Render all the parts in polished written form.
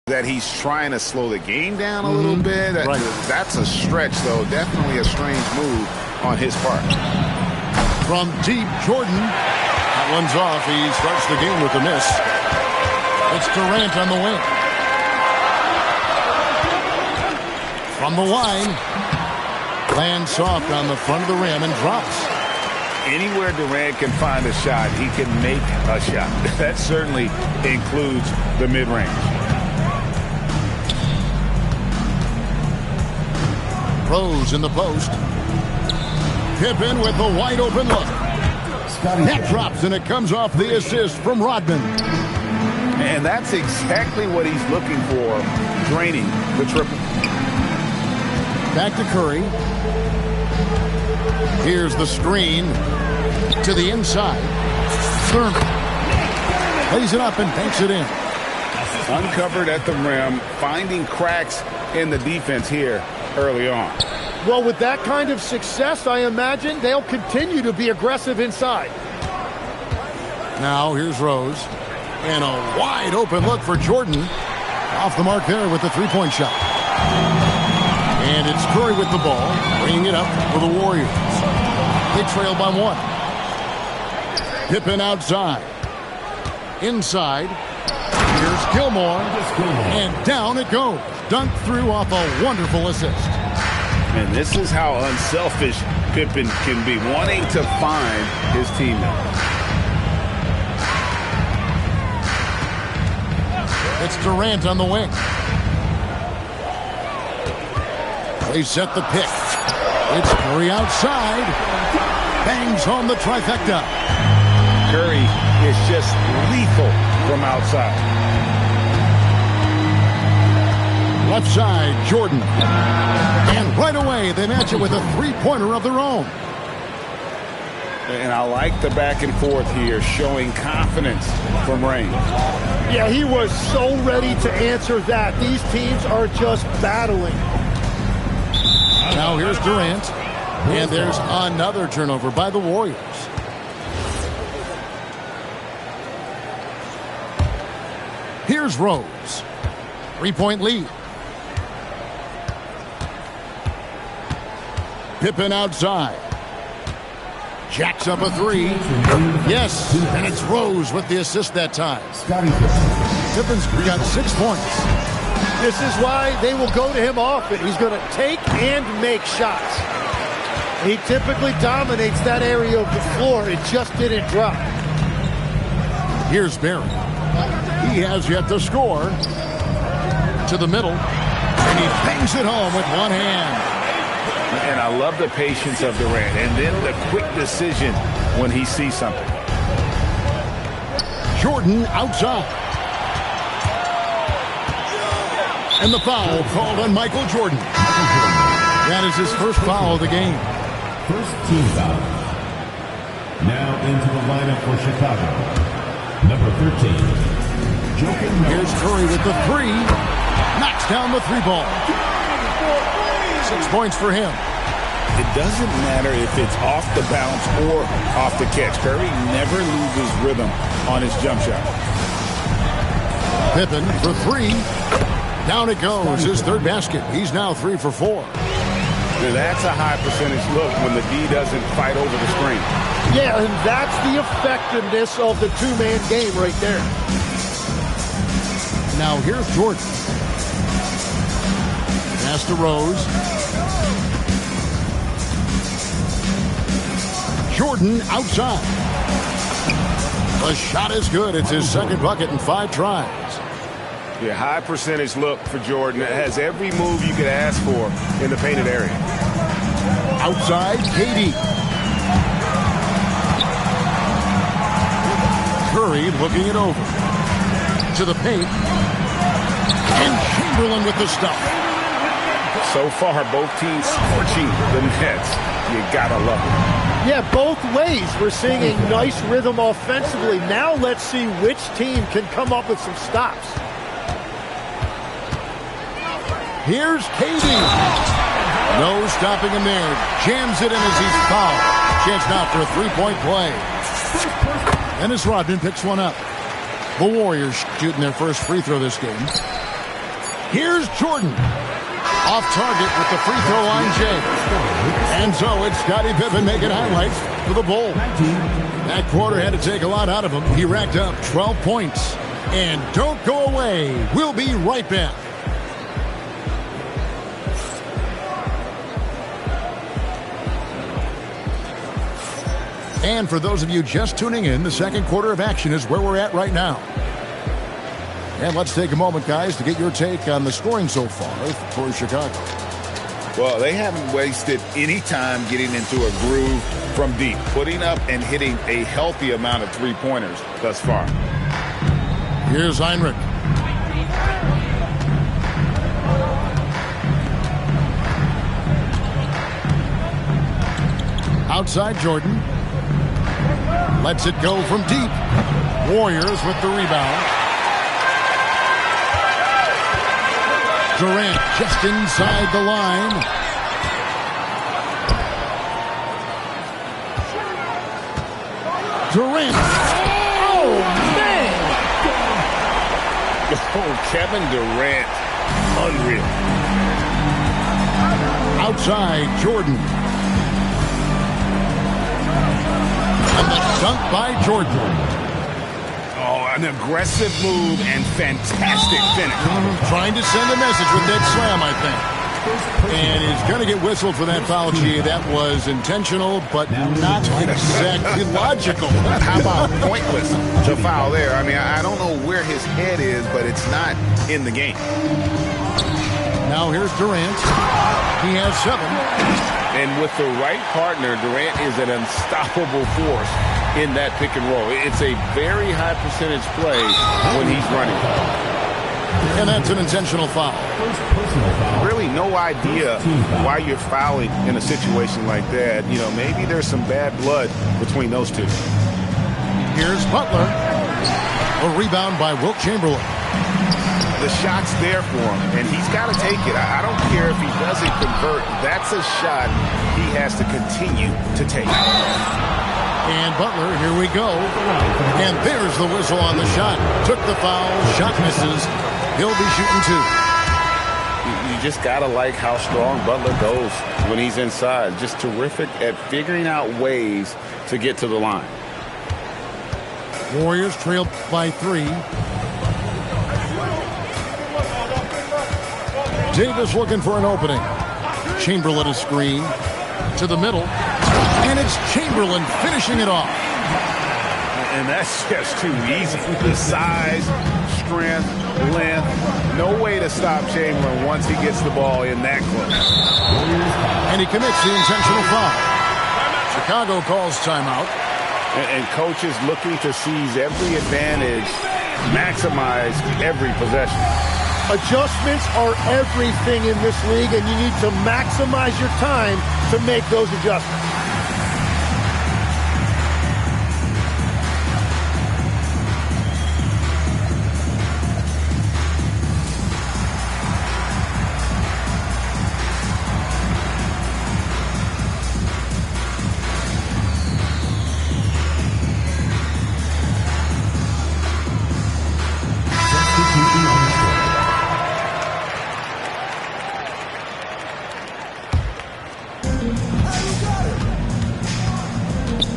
that he's trying to slow the game down a little bit. That's a stretch, though. Definitely a strange move on his part. From deep, Jordan. That one's off. He starts the game with a miss. It's Durant on the wing. From the line. Lands soft on the front of the rim and drops. Anywhere Durant can find a shot, he can make a shot. That certainly includes the mid-range. Rose in the post. Pippen with a wide open look. That drops and it comes off the assist from Rodman. And that's exactly what he's looking for, draining the triple. Back to Curry. Here's the screen to the inside. Thurman lays it up and banks it in. Uncovered at the rim, finding cracks in the defense here early on. Well, with that kind of success, I imagine they'll continue to be aggressive inside. Now here's Rose. And a wide open look for Jordan. Off the mark there with the three-point shot. And it's Curry with the ball, bringing it up for the Warriors. They trail by one. Pippen outside. Inside. Here's Gilmore. And down it goes. Dunked through off a wonderful assist. And this is how unselfish Pippen can be, wanting to find his teammate. It's Durant on the wing. They set the pick. It's Curry outside. Bangs home the trifecta. Curry is just lethal from outside. Left side, Jordan. And right away, they match it with a three-pointer of their own. And I like the back and forth here, showing confidence from range. Yeah, he was so ready to answer that. These teams are just battling. Now here's Durant. And there's another turnover by the Warriors. Here's Rose. Three-point lead. Pippen outside. Jacks up a three. Yes, and it's Rose with the assist that time. Pippen's got 6 points. This is why they will go to him often. He's going to take and make shots. He typically dominates that area of the floor. It just didn't drop. Here's Barry. He has yet to score. To the middle. And he bangs it home with one hand. And I love the patience of Durant. And then the quick decision when he sees something. Jordan outside. And the foul called on Michael Jordan. That is his first foul of the game. First team foul. Now into the lineup for Chicago. Number 13. Here's Curry with the three. Knocks down the three ball. 6 points for him. It doesn't matter if it's off the bounce or off the catch. Curry never loses rhythm on his jump shot. Pippen for three. Down it goes. His third basket. He's now 3 for 4. That's a high percentage look when the D doesn't fight over the screen. Yeah, and that's the effectiveness of the two-man game right there. Now here's Jordan. Pass to Rose. Jordan outside. The shot is good. It's his second bucket in 5 tries. Yeah, high percentage look for Jordan. It has every move you could ask for in the painted area. Outside, KD. Curry looking it over. To the paint. And Chamberlain with the stuff. So far, both teams scorching the Nets. You gotta love it. Yeah, both ways. We're seeing a nice rhythm offensively. Now let's see which team can come up with some stops. Here's KD. No stopping him there. Jams it in as he's fouled. Chance now for a three-point play. And as Rodman picks one up. The Warriors shooting their first free throw this game. Here's Jordan. Off target with the free throw line, Jay. And so it's Scottie Pippen making highlights for the Bulls. That quarter had to take a lot out of him. He racked up 12 points. And don't go away. We'll be right back. And for those of you just tuning in, the second quarter of action is where we're at right now. And let's take a moment, guys, to get your take on the scoring so far for Chicago. Well, they haven't wasted any time getting into a groove from deep, putting up and hitting a healthy amount of three-pointers thus far. Here's Heinrich. Outside Jordan. Lets it go from deep. Warriors with the rebound. Durant just inside the line. Durant. Oh, man! Oh, Kevin Durant. Unreal. Outside Jordan. And the dunk by Jordan. Oh, an aggressive move and fantastic finish. Trying to send a message with that slam, I think. And he's going to get whistled for that foul, G. That was intentional, but not exactly logical. How about pointless to foul there? I mean, I don't know where his head is, but it's not in the game. Now here's Durant. He has 7. And with the right partner, Durant is an unstoppable force in that pick and roll. It's a very high percentage play when he's running. And that's an intentional foul. Really no idea why you're fouling in a situation like that. You know, maybe there's some bad blood between those two. Here's Butler. A rebound by Wilt Chamberlain. The shot's there for him, and he's got to take it. I don't care if he doesn't convert. That's a shot he has to continue to take. And Butler, here we go. And there's the whistle on the shot. Took the foul. Shot misses. He'll be shooting 2. You just got to like how strong Butler goes when he's inside. Just terrific at figuring out ways to get to the line. Warriors trailed by 3. Davis looking for an opening. Chamberlain a screen to the middle. And it's Chamberlain finishing it off. And that's just too easy. The size, strength, length. No way to stop Chamberlain once he gets the ball in that close. And he commits the intentional foul. Chicago calls timeout. And coaches looking to seize every advantage, maximize every possession. Adjustments are everything in this league, and you need to maximize your time to make those adjustments.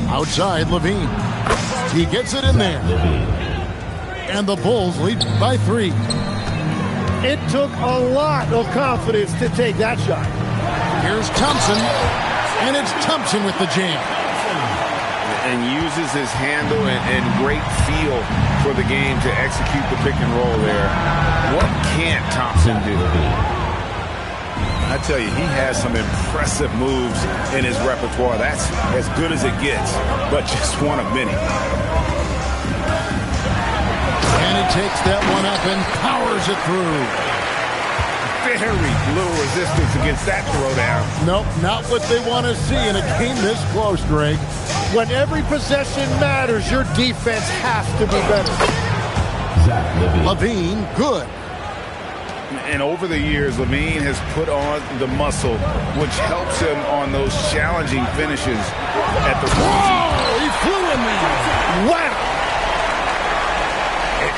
Outside Levine. He gets it in there. And the Bulls lead by 3. It took a lot of confidence to take that shot. Here's Thompson. And it's Thompson with the jam. And uses his handle and great feel for the game to execute the pick and roll there. What can't Thompson do? I tell you, he has some impressive moves in his repertoire. That's as good as it gets, but just one of many. And he takes that one up and powers it through. Very little resistance against that throwdown. Nope, not what they want to see in a game this close, Greg. When every possession matters, your defense has to be better. Levine, good. And over the years, Levine has put on the muscle, which helps him on those challenging finishes at the rim. Oh, he flew in there. Wow!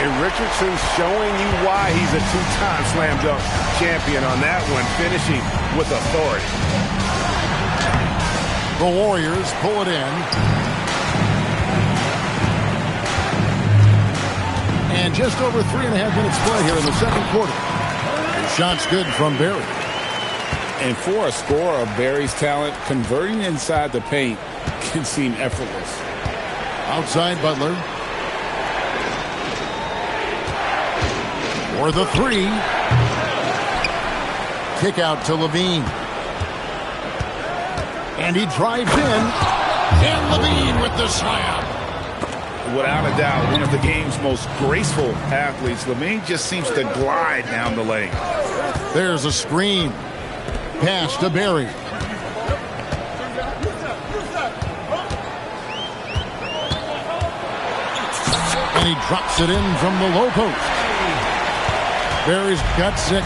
And Richardson's showing you why he's a two-time slam dunk champion on that one, finishing with authority. The Warriors pull it in. And just over 3.5 minutes play here in the second quarter. And shots good from Barry. And for a scorer of Barry's talent, converting inside the paint can seem effortless. Outside Butler. For the three. Kick out to Levine. And he drives in. And Levine with the slam. Without a doubt, one of the game's most graceful athletes. Levine just seems to glide down the lane. There's a screen. Pass to Barry. And he drops it in from the low post. Barry's got 6.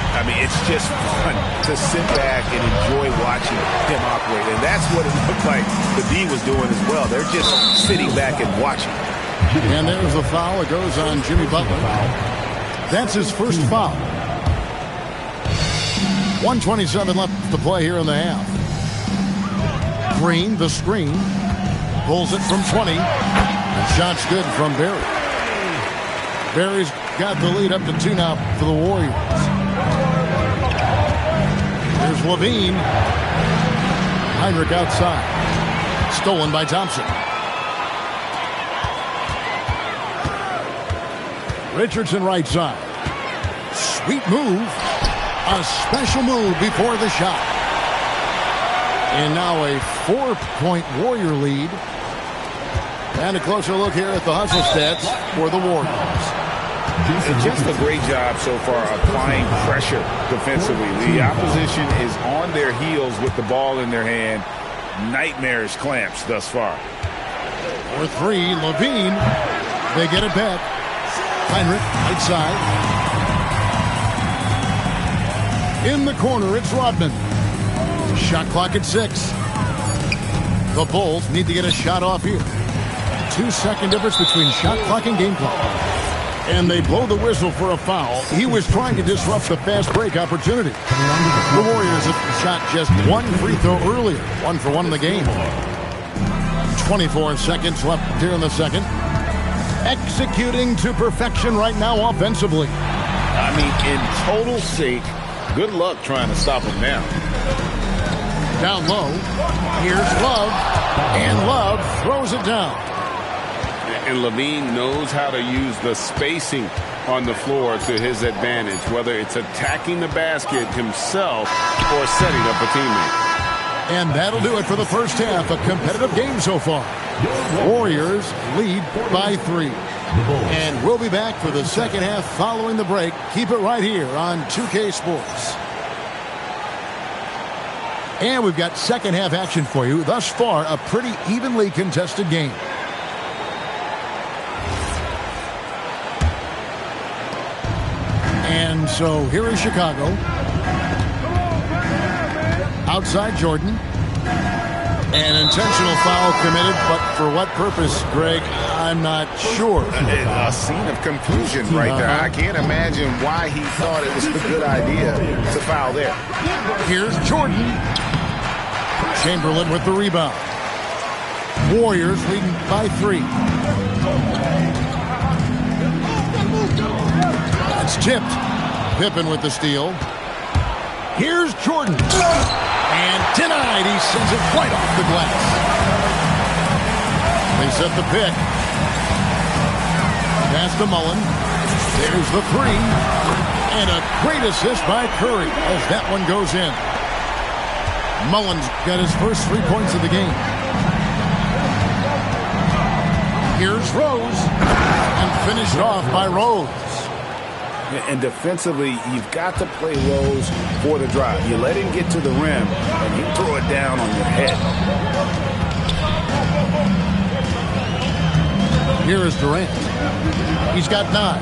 I mean, it's just fun to sit back and enjoy watching him operate. And that's what it looked like the D was doing as well. They're just sitting back and watching. And there's the foul. It goes on Jimmy Butler. That's his first foul. 1:27 left to play here in the half. Green, the screen. Pulls it from 20. And shot's good from Barry. Barry's got the lead up to 2 now for the Warriors. Here's Levine. Heinrich outside. Stolen by Thompson. Richardson right side. Sweet move. A special move before the shot. And now a 4-point Warrior lead. And a closer look here at the hustle stats for the Warriors. Just a great job so far applying pressure defensively. The opposition is on their heels with the ball in their hand. Nightmarish clamps thus far. For 3, Levine. They get it back. Heinrich, right side. In the corner, it's Rodman. Shot clock at 6. The Bulls need to get a shot off here. 2-second difference between shot clock and game clock. And they blow the whistle for a foul. He was trying to disrupt the fast break opportunity. The Warriors have shot just 1 free throw earlier. 1 for 1 in the game. 24 seconds left here in the second. Executing to perfection right now offensively. I mean, in total sync. Good luck trying to stop him now. Down low. Here's Love. And Love throws it down. And Levine knows how to use the spacing on the floor to his advantage, whether it's attacking the basket himself or setting up a teammate. And that'll do it for the first half. A competitive game so far. Warriors lead by 3. And we'll be back for the second half following the break. Keep it right here on 2K Sports. And we've got second half action for you. Thus far, a pretty evenly contested game. And so here is Chicago. Outside Jordan. An intentional foul committed, but for what purpose, Greg, I'm not sure. A scene of confusion right there. I can't imagine why he thought it was a good idea to foul there. Here's Jordan. Chamberlain with the rebound. Warriors leading by 3. That's tipped. Pippen with the steal. Here's Jordan. And denied. He sends it right off the glass. They set the pick. Pass to Mullen. There's the 3. And a great assist by Curry as that one goes in. Mullen's got his first 3 points of the game. Here's Rose. And finished off by Rose. And defensively, you've got to play Rose for the drive. You let him get to the rim, and you throw it down on your head. Here is Durant. He's got 9.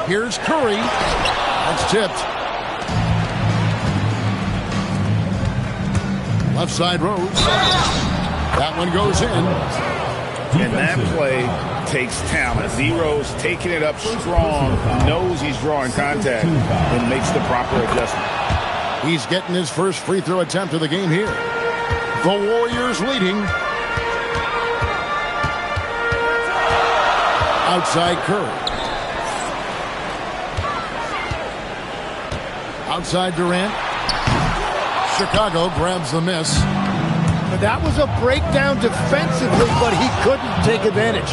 Here's Curry. That's tipped. Left side Rose. That one goes in. And that play takes talent. D-Rose taking it up strong, knows he's drawing contact, and makes the proper adjustment. He's getting his first free throw attempt of the game here. The Warriors leading. Outside Curry. Outside Durant. Chicago grabs the miss. But that was a breakdown defensively, but he couldn't take advantage.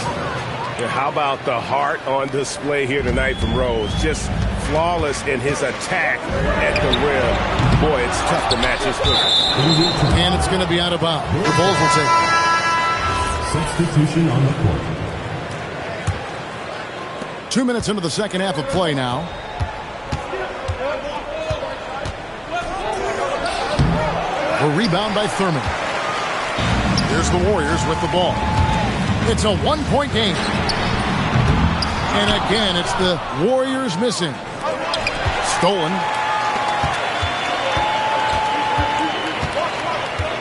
Yeah, how about the heart on display here tonight from Rose? Just flawless in his attack at the rim. Boy, it's tough to match his quickness. And it's going to be out of bounds. The Bulls will take it. Substitution on the court. 2 minutes into the second half of play now. A rebound by Thurman. Here's the Warriors with the ball. It's a one-point game. And again, it's the Warriors missing. Stolen.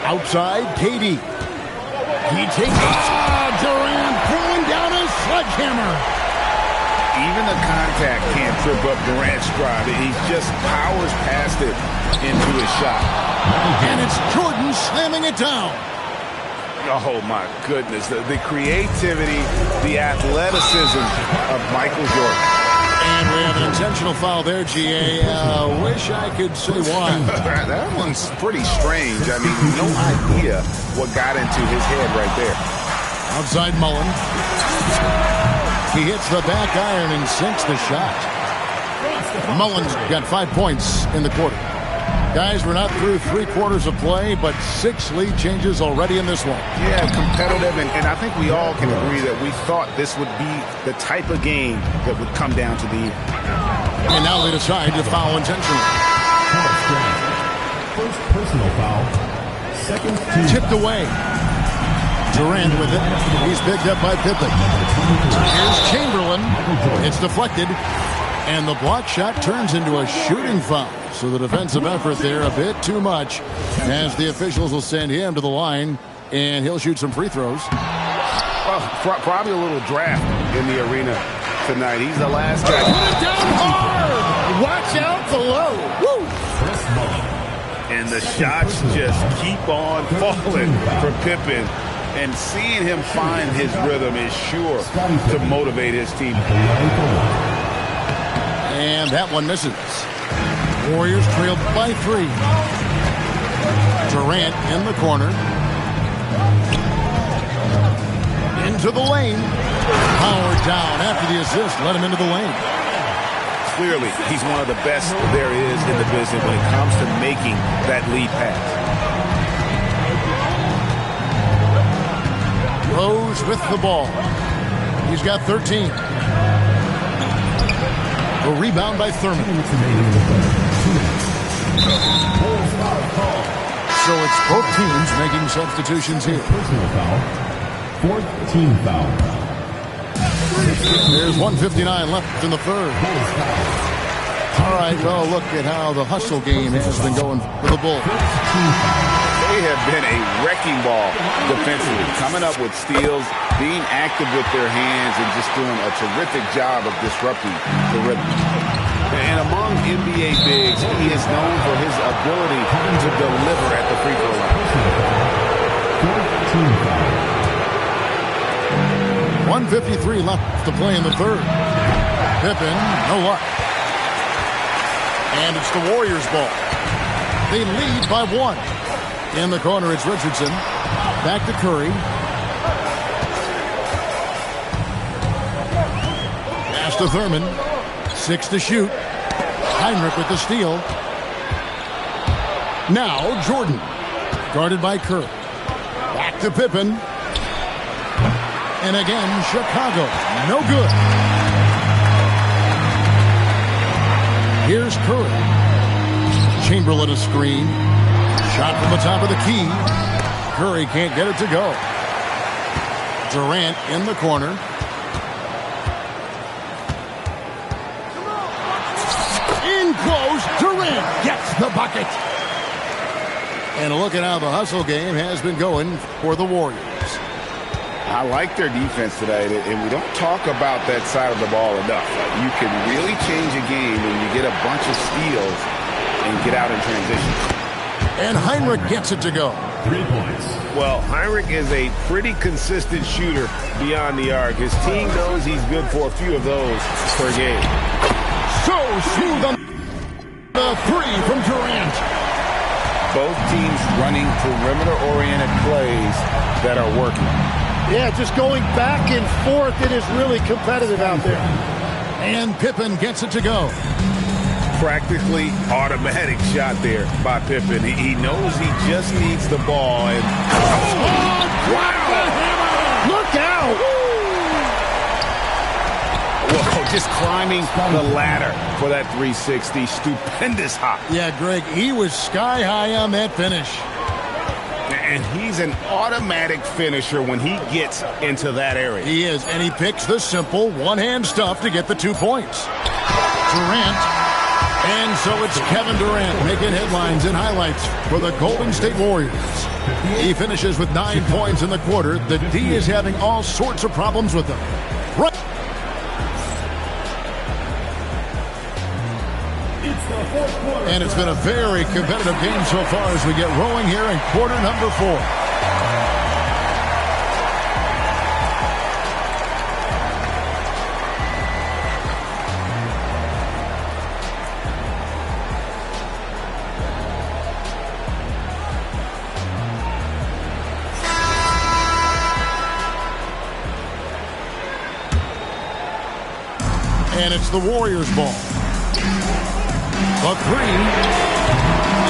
Outside, KD. He takes it. Durant pulling down his sledgehammer. Even the contact can't trip up Durant's stride. He just powers past it into his shot. And it's Jordan slamming it down. Oh, my goodness. The creativity, the athleticism of Michael Jordan. And we have an intentional foul there, GA. Wish I could say why. That one's pretty strange. I mean, no idea what got into his head right there. Outside Mullen. He hits the back iron and sinks the shot. Mullen's got 5 points in the quarter. Guys, we're not through 3 quarters of play, but 6 lead changes already in this one. Yeah, competitive, and I think we all can agree that we thought this would be the type of game that would come down to the end. And now they decide to foul intentionally. First personal foul. Second team. Tipped away. Durant with it. He's picked up by Pippen. Here's Chamberlain. It's deflected. And the block shot turns into a shooting foul. So the defensive effort there a bit too much as the officials will send him to the line and he'll shoot some free throws. Well, probably a little draft in the arena tonight. He's the last guy. Put it down hard. Watch out below. Woo. And the shots just keep on falling for Pippen. And seeing him find his rhythm is sure to motivate his team. And that one misses. Warriors trailed by 3. Durant in the corner. Into the lane. Power down after the assist. Let him into the lane. Clearly, he's one of the best there is in the business when it comes to making that lead pass. Rose with the ball. He's got 13. A rebound by Thurman. So it's both teams making substitutions here. Personal foul. Fourth team foul. There's 1:59 left in the third. All right, well, look at how the hustle game has been going for the Bulls. They have been a wrecking ball defensively, coming up with steals, being active with their hands, and just doing a terrific job of disrupting the rhythm. And among NBA bigs, he is known for his ability to deliver at the free throw line. 1:53 left to play in the third. Pippen, no luck. And it's the Warriors' ball. They lead by 1. In the corner, it's Richardson. Back to Curry. Pass to Thurman. 6 to shoot. Heinrich with the steal. Now Jordan. Guarded by Curry. Back to Pippen. And again, Chicago. No good. Here's Curry. Chamberlain a screen. Shot from the top of the key. Curry can't get it to go. Durant in the corner. In close. Durant gets the bucket. And look at how the hustle game has been going for the Warriors. I like their defense tonight, and we don't talk about that side of the ball enough. You can really change a game when you get a bunch of steals and get out in transition. And Hinrich gets it to go. 3 points. Well, Hinrich is a pretty consistent shooter beyond the arc. His team knows he's good for a few of those per game. So smooth on the three from Durant. Both teams running perimeter-oriented plays that are working. Yeah, just going back and forth. It is really competitive out there. And Pippen gets it to go. Practically automatic shot there by Pippen. He knows he just needs the ball. And wow! Look out! Whoa, just climbing the ladder for that 360. Stupendous hop. Yeah, Greg, he was sky high on that finish. And he's an automatic finisher when he gets into that area. He is, and he picks the simple one-hand stuff to get the 2 points. Durant, and so it's Kevin Durant making headlines and highlights for the Golden State Warriors. He finishes with 9 points in the quarter. The D is having all sorts of problems with them. Right. And it's been a very competitive game so far as we get rolling here in quarter number 4. And it's the Warriors' ball. The three.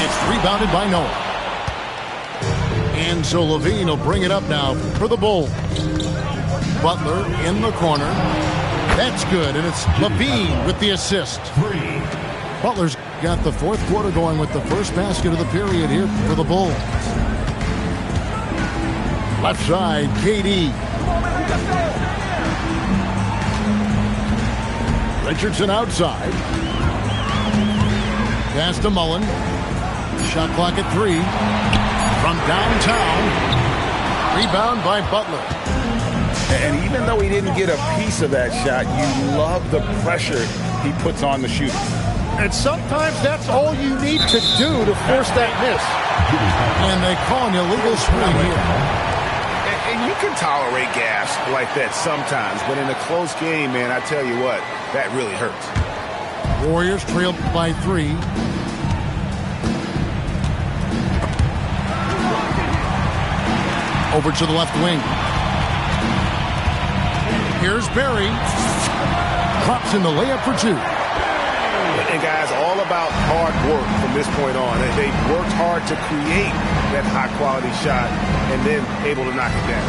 It's rebounded by Noah. And so Levine will bring it up now for the Bulls. Butler in the corner. That's good, and it's Levine with the assist. Butler's got the fourth quarter going with the first basket of the period here for the Bulls. Left side, KD. Richardson outside. Pass to Mullen. Shot clock at 3. From downtown. Rebound by Butler. And even though he didn't get a piece of that shot, you love the pressure he puts on the shooter. And sometimes that's all you need to do to force that miss. And they call an illegal screen here. And you can tolerate gas like that sometimes, but in a close game, man, I tell you what, that really hurts. Warriors trailed by 3. Over to the left wing. Here's Barry. Drops in the layup for 2. And guys, all about hard work from this point on. They worked hard to create that high-quality shot and then able to knock it down.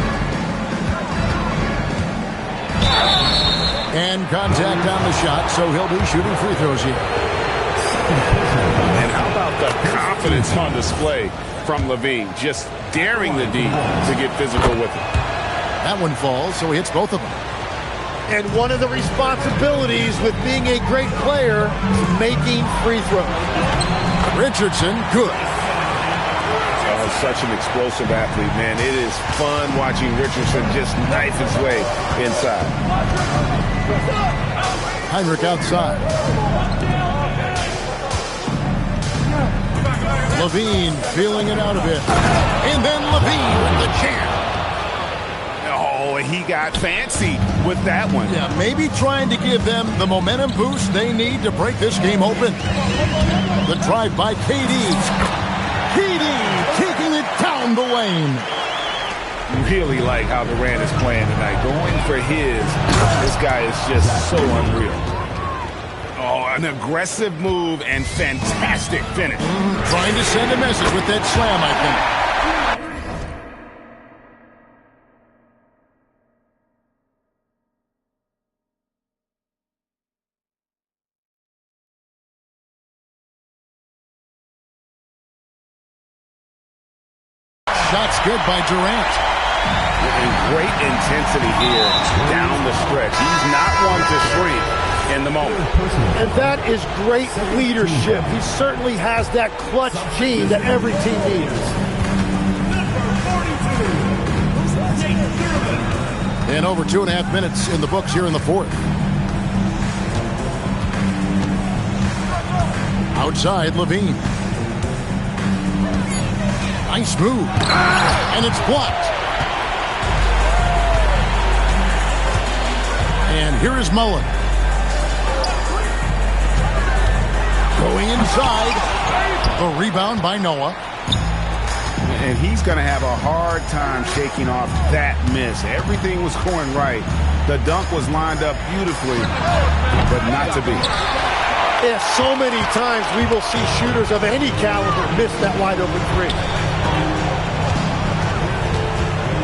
And contact on the shot, so he'll be shooting free throws here. And how about the confidence on display from Levine, just daring the D to get physical with it. That one falls, so he hits both of them. And one of the responsibilities with being a great player is making free throws. Richardson, good. Such an explosive athlete, man. It is fun watching Richardson just knife his way inside. Hinrich outside. Levine feeling it out a bit. And then Levine with the jam. Oh, he got fancy with that one. Yeah, maybe trying to give them the momentum boost they need to break this game open. The drive by KD. KD taking it down the lane. Really like how Durant is playing tonight. Going for his. This guy is just so unreal. Oh, an aggressive move and fantastic finish. Trying to send a message with that slam, I think. Shots good by Durant. And great intensity here down the stretch. He's not one to shrink in the moment. And that is great leadership. He certainly has that clutch gene that every team needs. And over 2.5 minutes in the books here in the fourth. Outside, Levine. Nice move. And it's blocked. And here is Mullen. Going inside. The rebound by Noah. And he's going to have a hard time shaking off that miss. Everything was going right. The dunk was lined up beautifully, but not to be. Yeah, so many times we will see shooters of any caliber miss that wide open three.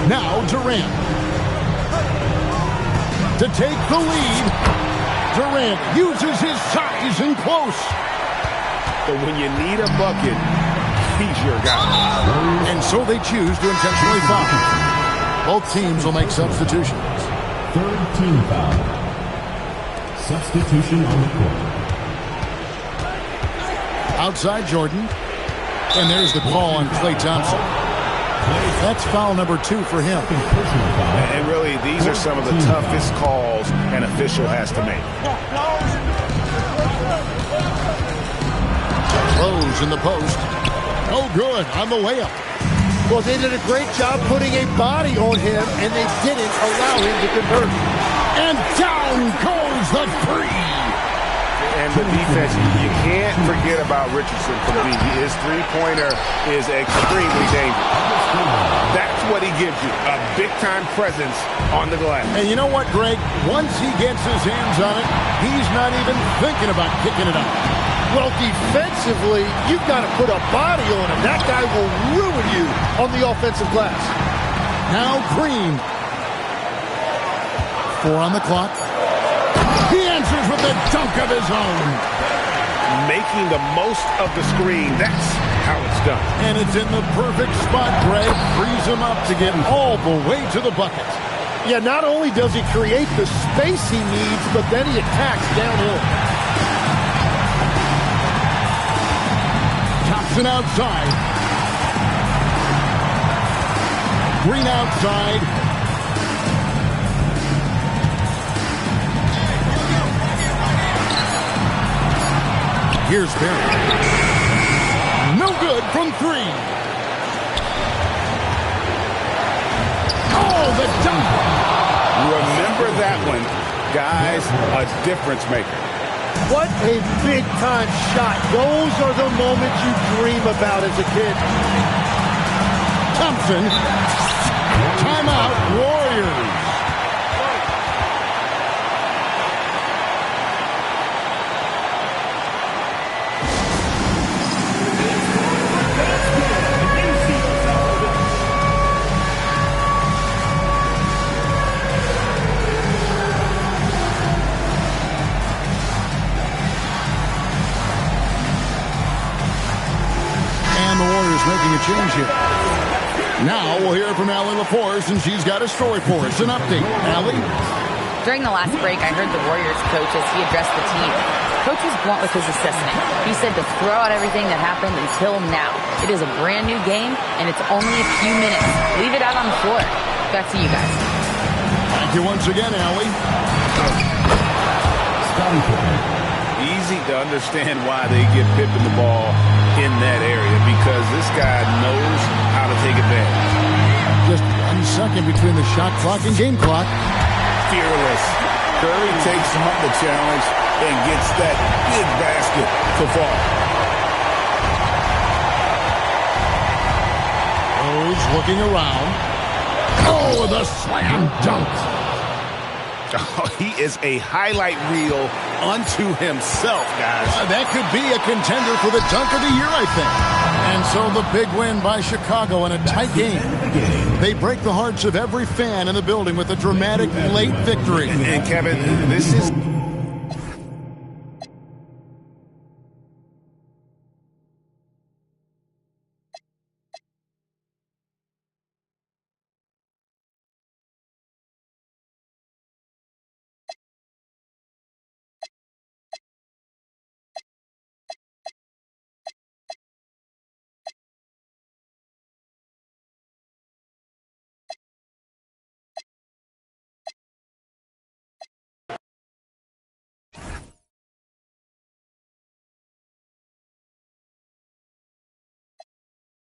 Now Durant. To take the lead. Durant uses his size and close. But when you need a bucket, he's your guy. And so they choose to intentionally foul. Both teams will make substitutions. Third team foul. Substitution on the court. Outside Jordan. And there's the call on Klay Thompson. That's foul number 2 for him. And really, these are some of the toughest calls an official has to make. Rose in the post. No good on the layup. Well, they did a great job putting a body on him, and they didn't allow him to convert. And down goes the three. And the defense, you can't forget about Richardson from B. His three-pointer is extremely dangerous. That's what he gives you, a big-time presence on the glass. And you know what, Greg? Once he gets his hands on it, he's not even thinking about kicking it out. Well, defensively, you've got to put a body on him. That guy will ruin you on the offensive glass. Now Green. 4 on the clock. He answers with a dunk of his own. Making the most of the screen. That's how it's done. And it's in the perfect spot, Greg. Frees him up to get all the way to the bucket. Yeah, not only does he create the space he needs, but then he attacks downhill. Thompson outside. Green outside. Here's Barry. No good from 3. Oh, the dunk. Remember that one, guys, a difference maker. What a big-time shot. Those are the moments you dream about as a kid. Thompson. Timeout, Warriors. Making a change here. Now we'll hear from Allie LaForce, and she's got a story for us. An update. Allie? During the last break, I heard the Warriors coach as he addressed the team. Coach was blunt with his assessment. He said to throw out everything that happened until now. It is a brand new game, and it's only a few minutes. Leave it out on the floor. Back to you guys. Thank you once again, Allie. Easy to understand why they give Pippen the ball in that area, because this guy knows how to take advantage. Just 1 second between the shot clock and game clock. Fearless. Curry takes on the challenge and gets that big basket to fall. Rose looking around. Oh, the slam dunk. Oh, he is a highlight reel unto himself, guys. That could be a contender for the dunk of the year, I think. And so the big win by Chicago in a tight game. They break the hearts of every fan in the building with a dramatic late victory. And Kevin, this is